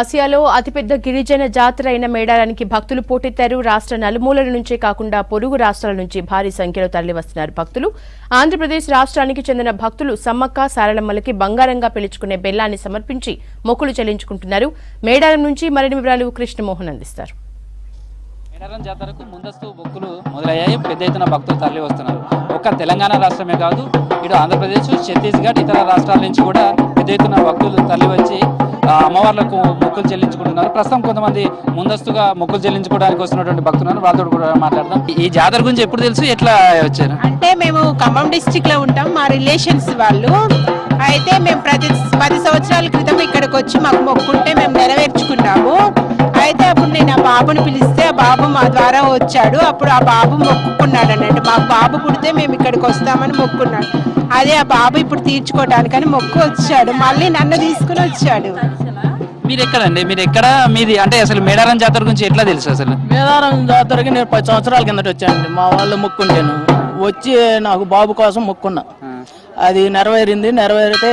ఆసియాలో అతిపెద్ద గిరిజన జాతర అయిన మేడారానికి భక్తులు పోటెత్తారు. రాష్ట్ర నలుమూలల నుంచే కాకుండా పొరుగు రాష్ట్రాల నుంచి భారీ సంఖ్యలో తరలివస్తున్నారు భక్తులు. ఆంధ్రప్రదేశ్ రాష్ట్రానికి చెందిన భక్తులు సమ్మక్క సారలమ్మలకి బంగారంగా పిలుచుకునే బెల్లాన్ని సమర్పించి మొక్కులు చెల్లించుకుంటున్నారు. మేడారం నుంచి మరిన్ని వివరాలు కృష్ణమోహన్ అందిస్తారు. మేడారం జాతరకు ముందస్తు మొక్కులు మొదలయ్యాయి. పెద్ద ఎత్తున భక్తులు తరలి వస్తున్నారు. ఒక్క తెలంగాణ రాష్ట్రమే కాదు, ఇటు ఆంధ్రప్రదేశ్, ఛత్తీస్గఢ్, ఇతర రాష్ట్రాల నుంచి కూడా పెద్ద ఎత్తున భక్తులు తరలి వచ్చి అమ్మవార్లకు మొక్కులు చెల్లించుకుంటున్నారు. ప్రస్తుతం కొంతమంది ముందస్తుగా మొక్కులు చెల్లించుకోవడానికి వస్తున్నటువంటి భక్తులను వాళ్ళతో కూడా మాట్లాడదాం. ఈ జాతర గురించి ఎప్పుడు తెలుసు, ఎట్లా వచ్చారు? అంటే మేము ఖమ్మం డిస్ట్రిక్ట్ లో ఉంటాం, మా రిలేషన్స్ వాళ్ళు. అయితే మేము ప్రతి 10 సంవత్సరాల క్రితం ఇక్కడికి వచ్చి మాకు మొక్కుంటే మేము నెరవేర్చుకున్నాము. అయితే అప్పుడు నేను ఆ బాబుని పిలిస్తే ఆ బాబు మా ద్వారా వచ్చాడు. అప్పుడు ఆ బాబు మొక్కుకున్నాడు అన్నట్టు, మాకు బాబు పుడితే మేము ఇక్కడికి వస్తామని మొక్కున్నాడు. అదే ఆ బాబు ఇప్పుడు తీర్చుకోవడానికని మొక్కు వచ్చాడు, మళ్ళీ నన్ను తీసుకుని వచ్చాడు. మీరు ఎక్కడండి, మీరు ఎక్కడ మీది? అంటే అసలు మేడారం జాతర గురించి ఎట్లా తెలుసు? అసలు మేడారం జాతరకి నేను 10 సంవత్సరాల కిందట వచ్చానండి. మా వాళ్ళు మొక్కుంటాను వచ్చి నాకు బాబు కోసం మొక్కున్నా, అది నెరవేరింది. నెరవేరితే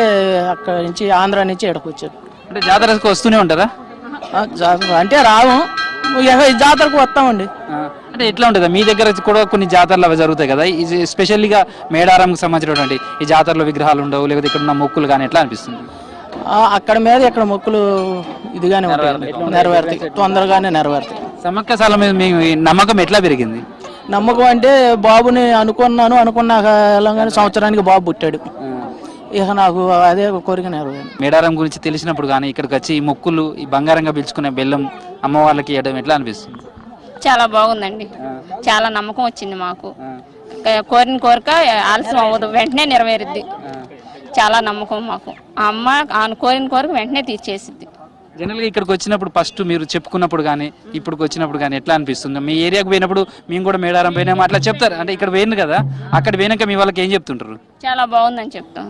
అక్కడ నుంచి ఆంధ్ర నుంచి ఇక్కడికి వచ్చాను. అంటే జాతరకు వస్తూనే ఉంటారా? అంటే రాము, జాతరకు వస్తామండి. అంటే ఎట్లా ఉంటుంది మీ దగ్గర కూడా? కొన్ని జాతరలు అవి జరుగుతాయి కదా, ఇది స్పెషల్గా మేడారంకి సంబంధించినటువంటి ఈ జాతరలో విగ్రహాలు ఉండవు, లేకపోతే ఇక్కడ ఉన్న మొక్కులు కానీ ఎట్లా అనిపిస్తుంది? అక్కడ మీద ఇక్కడ మొక్కులు ఇదిగానే నెరవేరుతాయి, తొందరగానే నెరవేరుతాయి. సమ్మక్క సారలమ్మ మీద మీ నమ్మకం ఎట్లా పెరిగింది? నమ్మకం అంటే బాబుని అనుకున్నాక ఎలాగానే సంవత్సరానికి బాబు పుట్టాడు. ఇక నాకు అదే కోరిక నెరవేరింది. మేడారం గురించి తెలిసినప్పుడు కానీ ఇక్కడికి వచ్చి ఈ మొక్కులు, ఈ బంగారంగా పిలుచుకునే బెల్లం అమ్మవార్లకి ఇవ్వడం ఎట్లా అనిపిస్తుంది? చాలా బాగుందండి, చాలా నమ్మకం వచ్చింది మాకు. కోరిన కోరిక ఆలస్యం అవ్వదు, వెంటనే నెరవేరుద్ది. చాలా నమ్మకం మాకు. ఆ అమ్మ కోరిన కోరిక వెంటనే తీర్చేసిద్ది. జనరల్గా ఇక్కడికి వచ్చినప్పుడు ఫస్ట్ మీరు చెప్పుకున్నప్పుడు కానీ ఇప్పటికి వచ్చినప్పుడు కానీ ఎట్లా అనిపిస్తుంది? మీ ఏరియాకు పోయినప్పుడు మేము కూడా మేడారం పోయినాము అట్లా చెప్తారు, అంటే ఇక్కడ పోయింది కదా, అక్కడ పోయినాక మీ వాళ్ళకి ఏం చెప్తుంటారు? చాలా బాగుందని చెప్తాం.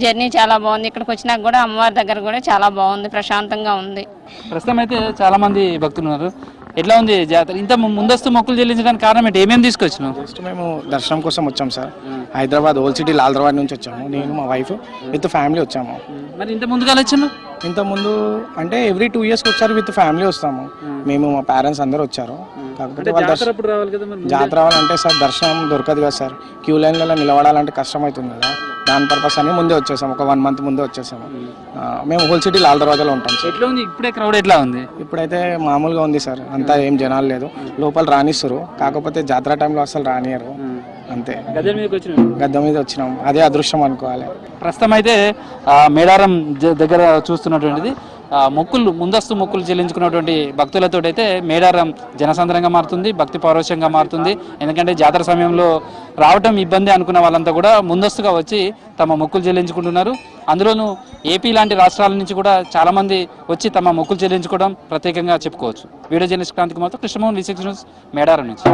జర్నీ చాలా బాగుంది. ఇక్కడికి వచ్చినాక కూడా అమ్మవారి దగ్గర కూడా చాలా బాగుంది, ప్రశాంతంగా ఉంది. ప్రస్తుతం అయితే చాలా మంది భక్తులు ఉన్నారు. ఎట్లా ఉంది జాతర? ఇంత ముందస్తు మొక్కులు చెల్లించడానికి కారణం ఏంటి? ఏమేమి తీసుకొచ్చినాం? జస్ట్ మేము దర్శనం కోసం వచ్చాం సార్. హైదరాబాద్ ఓల్డ్ సిటీ లాల్దర్వాడ్ నుంచి వచ్చాము. నేను మా వైఫ్ విత్ ఫ్యామిలీ వచ్చాము. మరి ఇంత ముందుగా వచ్చాను? ఇంతకుముందు అంటే ఎవ్రీ 2 years ఒకసారి విత్ ఫ్యామిలీ వస్తాము. మేము మా పేరెంట్స్ అందరూ వచ్చారు. కాకపోతే జాతర రావాలంటే సార్ దర్శనం దొరకదు కదా సార్, క్యూ లైన్లలో నిలబడాలంటే కష్టం అవుతుంది కదా, దాని పర్పస్ అని ముందే వచ్చేసాము. ఒక 1 month ముందే వచ్చేసాము. మేము హోల్ సిటీ లాల్దర్వాజలో ఉంటాం సార్. ఎట్లా ఉంది ఇప్పుడే క్రౌడ్? ఎట్లా ఉంది? ఇప్పుడైతే మామూలుగా ఉంది సార్, అంతా ఏం జనాలు లేదు. లోపల రానిస్తారు, కాకపోతే జాతర టైంలో అసలు రానియరు, అంతే. గద్ద మీద వచ్చినాం, అదే అదృష్టం అనుకోవాలి. ప్రస్తుతం అయితే మేడారం దగ్గర చూస్తున్నటువంటిది మొక్కులు, ముందస్తు మొక్కులు చెల్లించుకున్నటువంటి భక్తులతో అయితే మేడారం జనసంద్రంగా మారుతుంది, భక్తి పారవశ్యంగా మారుతుంది. ఎందుకంటే జాతర సమయంలో రావటం ఇబ్బంది అనుకున్న వాళ్ళంతా కూడా ముందస్తుగా వచ్చి తమ మొక్కులు చెల్లించుకుంటున్నారు. అందులోనూ ఏపీ లాంటి రాష్ట్రాల నుంచి కూడా చాలామంది వచ్చి తమ మొక్కులు చెల్లించుకోవడం ప్రత్యేకంగా చెప్పుకోవచ్చు. వీడియో జర్నలిస్ట్ క్రాంతి కుమార్తో కృష్ణమోహన్, V6 న్యూస్, మేడారం నుంచి.